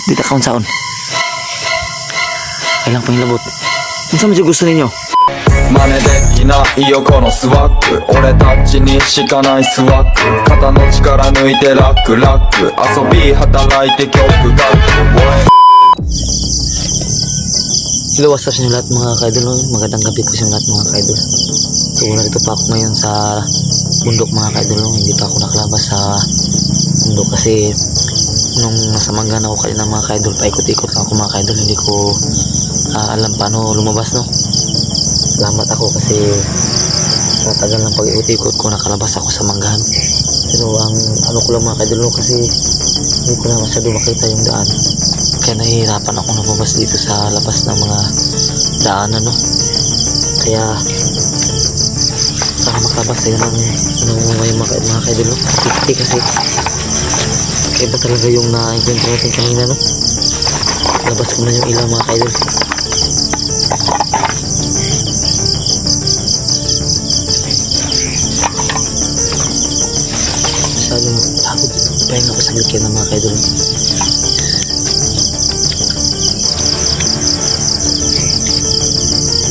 Dita kaon saon. Kailang pangilabot. Ano sa medyo gusto ninyo? 真似できないよこのスワッグ俺たちにしかないスワッグ肩の力抜いてラックラック遊び働いて曲が Hello, what's up sa inyo lahat mga kaidol. Magandang gabi po sa inyo lahat mga kaidol. So narito pa ako ngayon sa bundok mga kaidol. Hindi pa ako nakalabas sa bundok kasi nung nasa manggan ako kanina mga kaidol, paikot-ikot lang ako mga kaidol. Hindi ko alam paano lumabas, no. Salamat ako kasi sa tagal ng pag-ikot-ikot ko nakalabas ako sa manggahan. Pero ang ano ko lang mga kaidol, no, kasi hindi ko na masyado makita yung daan. Kaya nahihirapan ako lumabas dito sa labas ng mga daanan, no. Kaya para makalabas tayo ng mga kaidol, no. Safety kasi kaya ba talaga yung na-encounter natin kanina, no. Labas ko na yung ilaw mga kaidol. Masyadong pagod, pahinga ako sa likyan ng mga kaidol.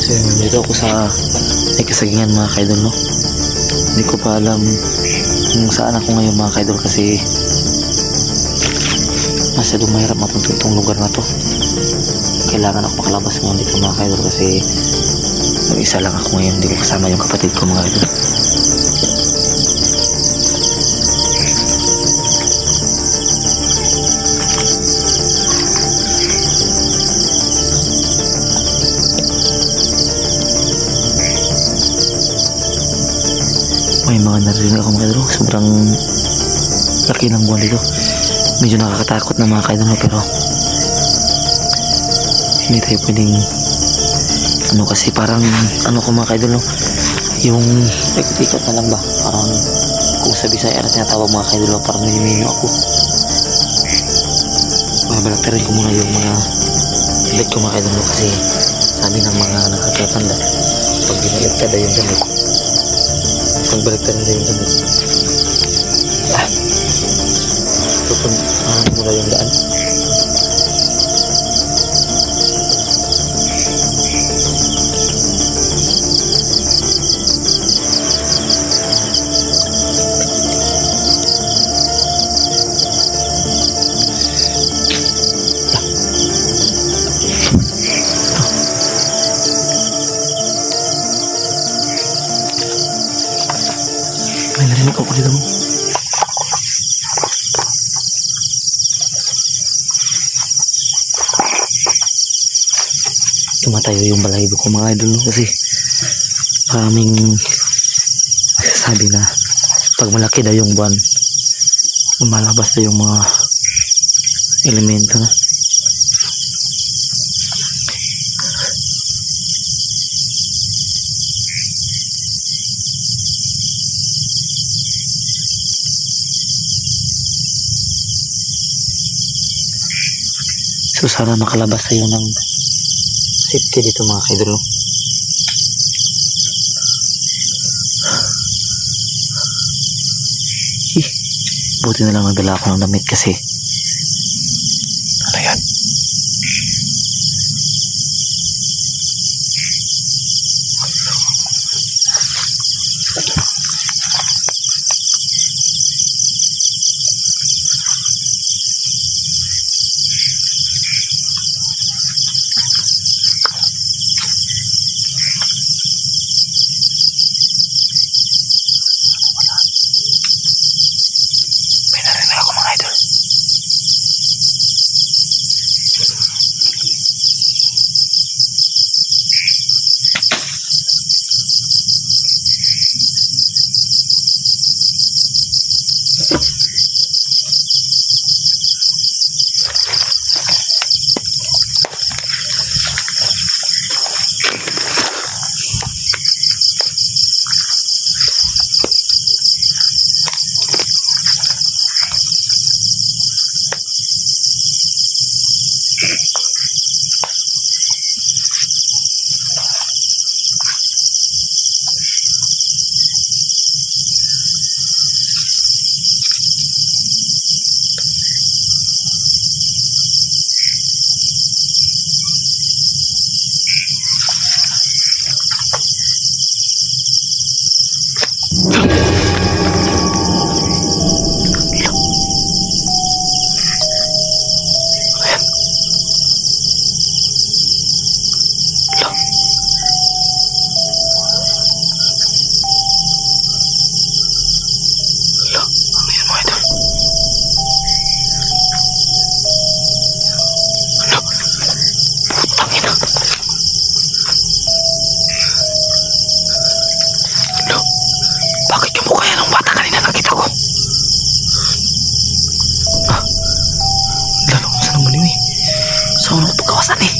So dito ako sa may kasagingan mga kaidol, no. Hindi ko pa alam kung saan ako ngayon mga kaidol kasi masyadong mahirap mapunta itong lugar na to. Kailangan ako makalabas ngayon dito mga kaidol kasi isa lang ako ngayon, hindi ko kasama yung kapatid ko mga kaidol. May mga narinig ako mga kaidol. Sobrang laki ng buwan dito. Medyo nakakatakot na mga kaidol, pero hindi tayo pwedeng ano kasi parang ano ko mga kaidol, yung ikot-ikot na lang ba, parang kung sa Bisaya na tinatawag mga kaidol, parang minimino ako. Babalaktarin ko muna yung mga damit ko mga kaidol kasi sabi ng mga nakakatanda pag binaliktad ay yung damit, pag baliktad na yung damit tutunan muna yung daan. May narinig ako dito mo. Tumatayo yung balahibo ko mga idol, no? Kasi maraming nagsasabi na pag malaki daw yung buwan lumalabas daw yung mga elemento na. So sana makalabas tayo ng safety dito mga kaidol, no? Buti na lang nagdala ako ng damit kasi ano yan, may narinig ako mga idol. Bakit yung mukha yan ng bata kanina nakita ko? Ah, lalo sa naman yun eh. Sa unang pagkawasan eh.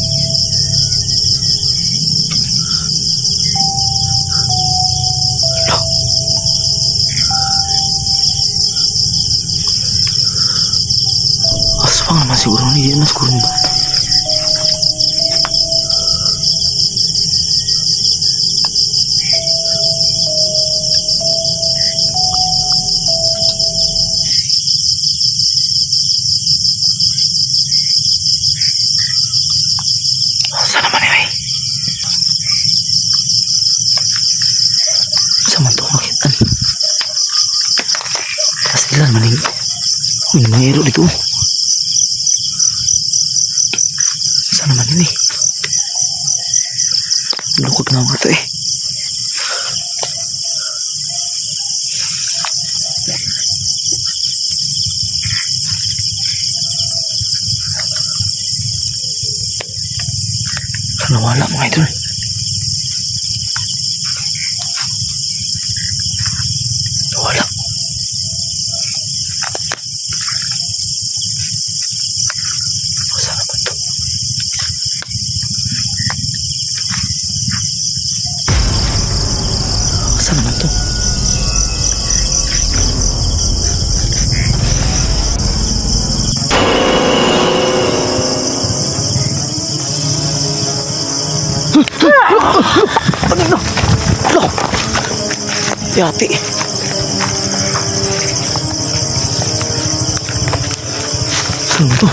Lo. Aswang naman siguro, hindi naman siguro nila. Saan naman yun eh? Saan man ito makitan? Tapos ilan man yung... Uy, nangero dito. Saan naman yun eh? Lukod na ako ito eh. Nawala mga idol. Nawala. Saan naman to? Saan naman to? Panino? Lo! Yati. Saan to?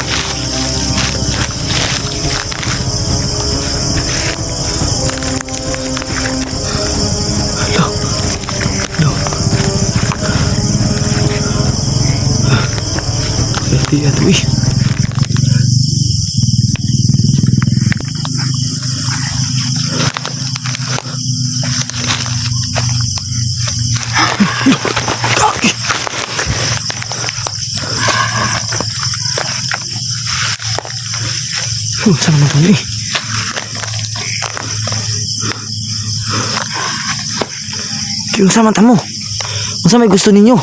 Lo! Lo! Yati yan eh. Saan naman ito eh? Yung sama mo. Masa may gusto ninyo?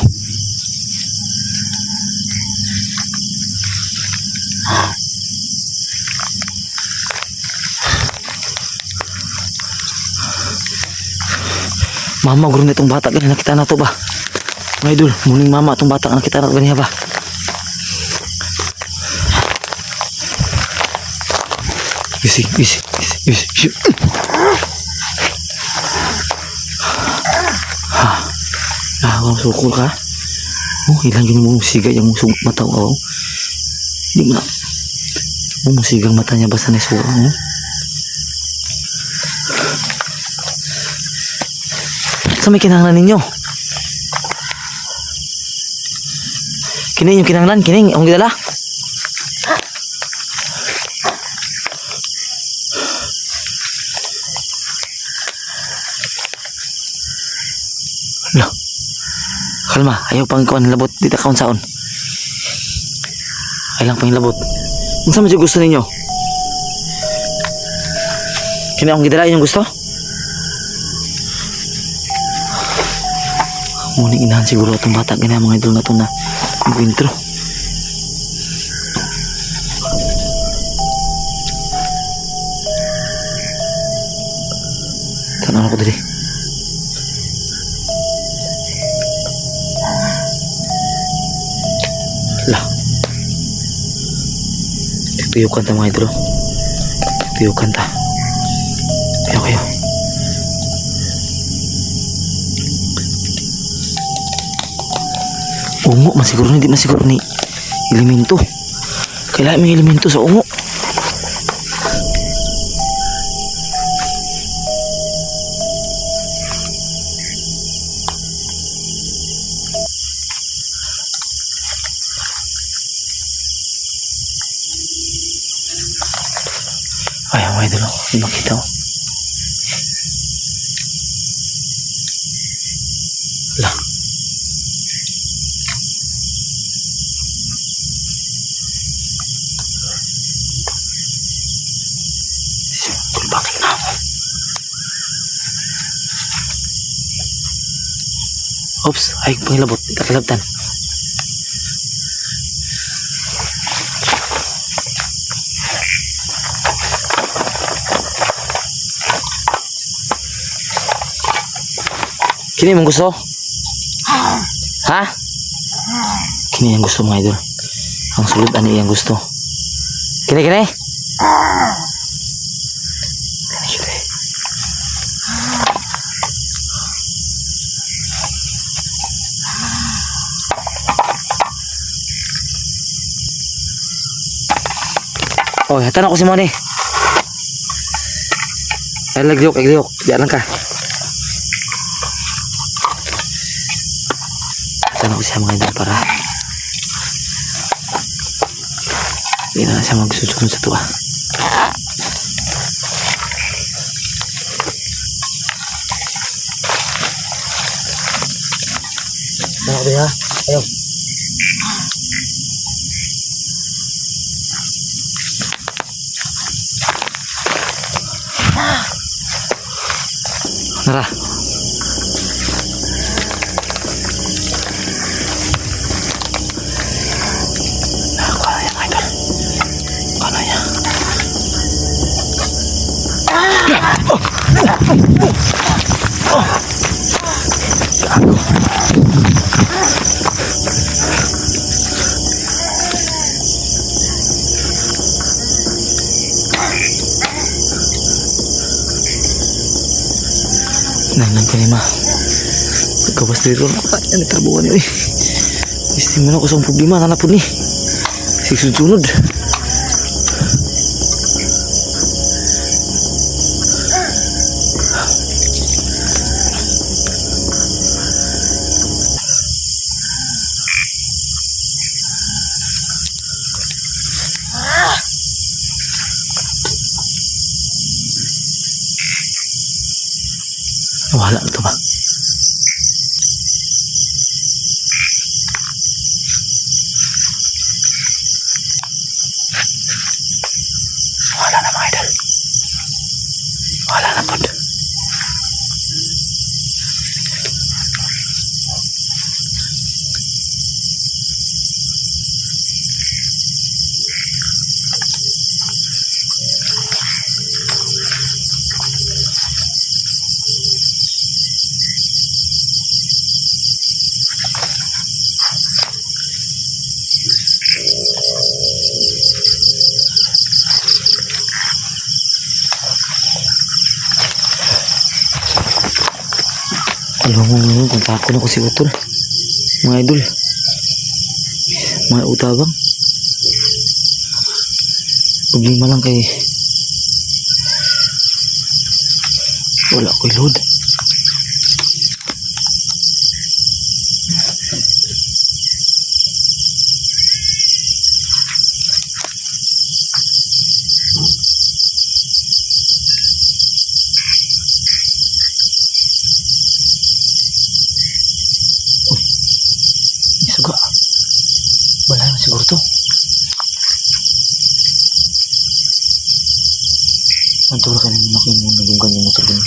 Mama, gurong na itong bata. Ganyan nakita na to ba? Mga idol, muling mama itong bata nakita na ganyan ba? Easy. Wow, sukul ka. Oh, ilang gini mo musiga yang musuh mata oh. Di mana? Mo musigang matanya basa na suwa mo. Sa may kinahanglan ninyo. Kini yung kinahanglan, kini ang gidala. Lo. Kalma, ayaw pang kuan labot dita kaon saon. Ay lang pang labot. Unsa man gusto ninyo? Kini ang gidala yung gusto? Muning inahan siguro itong bata ganyan mga idol na ito na mag-intro. Tanong ako dali. Lah. Piyukan ta mga idol. Piyukan ta. Kayo. Ungo, masiguro hindi masiguro ni elemento. Kailangan may elemento sa ungo. Ay, ang idol, hindi makita oh. Lah. Bakit na ako? Oops, ay pangilabot, kakalabtan. Kini mong gusto? Ha? Kini yang gusto mga idol. Ang sulod ani yang gusto. Kini kini. Oh, hatan ako si Moni. Ay, lagliok. Diyan lang ka. Hatan ako siya mga idol para hindi na siya magsusunod sa tuwa. Hatan ako ha. Ayaw. Nara. Ako na yan, idol. Ako na yan. Nanglang ko ni ma. Pagkawas dito na ako yan, itarbuhan yun eh. Istim mo na ko sa problema, nanapod ni. Sigsunod. Wala na to ba? Wala na mga idol. Wala na po. Alam mo ngayon kung tako na ko si Utol. Mga idol. Mga utabang. Problema lang kay wala ko'y load. Suga. Wala na siguro to. Anturo ka naman ako yung nagunggan yung motor ganyan.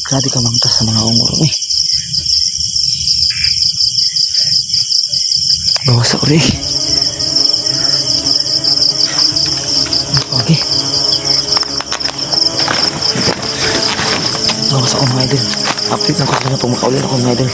Grabe ka mangtas sa mga ungoro eh. Bawas ako rin. Okay. Bawas ako mga idol. Update na ko na pag makaulit ako mga idol.